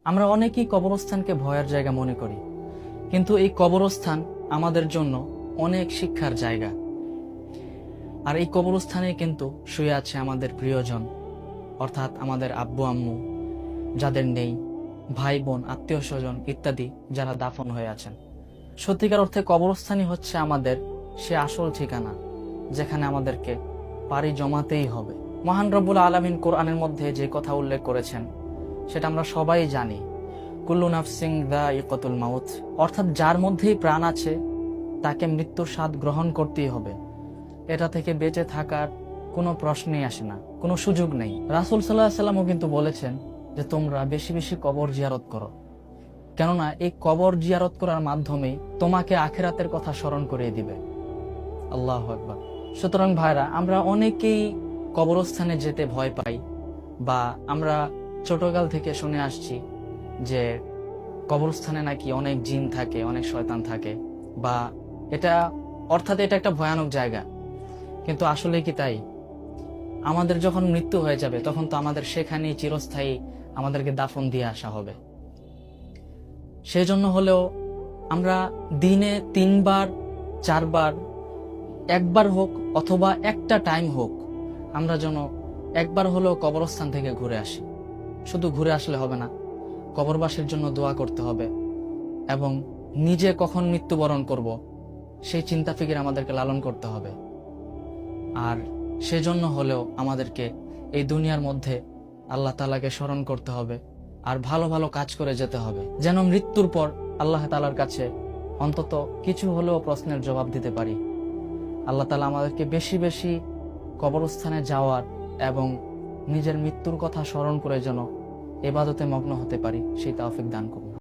আমরা অনেকেই কবরস্থানকে ভয়ের জায়গা মনে করি, কিন্তু এই কবরস্থান আমাদের জন্য অনেক শিক্ষার জায়গা। আর এই কবরস্থানে কিন্তু শুয়ে আছে আমাদের প্রিয়জন, অর্থাৎ আমাদের আব্বু আম্মু যাদের নেই, ভাই বোন, আত্মীয় স্বজন ইত্যাদি যারা দাফন হয়ে আছেন। সত্যিকার অর্থে কবরস্থানই হচ্ছে আমাদের সে আসল ঠিকানা, যেখানে আমাদেরকে পাড়ি জমাতেই হবে। মহান রব্বুল আলামিন কোরআনের মধ্যে যে কথা উল্লেখ করেছেন সেটা আমরা সবাই জানি, কুল্লু নাফসিন যায়িকাতুল মাউত, অর্থাৎ যার মধ্যেই প্রাণ আছে তাকে মৃত্যুর স্বাদ গ্রহণ করতেই হবে। এটা থেকে বেঁচে থাকার কোনো প্রশ্নই আসে না, কোনো সুযোগ নেই। রাসূল সাল্লাল্লাহু আলাইহি ওয়াসাল্লামও কিন্তু বলেছেন যে তোমরা বেশি বেশি কবর জিয়ারত করো, কেননা এই কবর জিয়ারত করার মাধ্যমে তোমাকে আখিরাতের কথা স্মরণ করিয়ে দিবে। আল্লাহু আকবার। সুতরাং ভাইরা, আমরা অনেকেই কবরস্থানে যেতে ভয় পাই, বা আমরা ছোটকাল থেকে শুনে আসছি যে কবরস্থানে নাকি অনেক জিন থাকে, অনেক শয়তান থাকে, বা এটা এটা একটা ভয়ানক জায়গা। কিন্তু আসলে কি তাই? আমাদের যখন মৃত্যু হয়ে যাবে তখন তো আমাদের সেখানেই চিরস্থায়ী আমাদেরকে দাফন দিয়ে আসা হবে। সেই জন্য হলেও আমরা দিনে 3 বার 4 বার, একবার হোক অথবা একটা টাইম হোক, আমরা যেন একবার হলেও কবরস্থান থেকে ঘুরে আসি। শুধু ঘুরে আসলে হবে না, কবরবাসীর জন্য দোয়া করতে হবে, এবং নিজে কখন মৃত্যুবরণ করব সেই চিন্তা ফিকির আমাদেরকে লালন করতে হবে। আর সেজন্য হলেও আমাদেরকে এই দুনিয়ার মধ্যে আল্লাহ তাআলাকে স্মরণ করতে হবে, আর ভালো ভালো কাজ করে যেতে হবে, যেন মৃত্যুর পর আল্লাহ তাআলার কাছে অন্তত কিছু হলেও প্রশ্নের জবাব দিতে পারি। আল্লাহ তাআলা আমাদেরকে বেশি বেশি কবরস্থানে যাওয়ার এবং নিজের মৃত্যুর কথা স্মরণ করে যেন ইবাদতে মগ্ন হতে পারি, সেই তৌফিক দান করুন।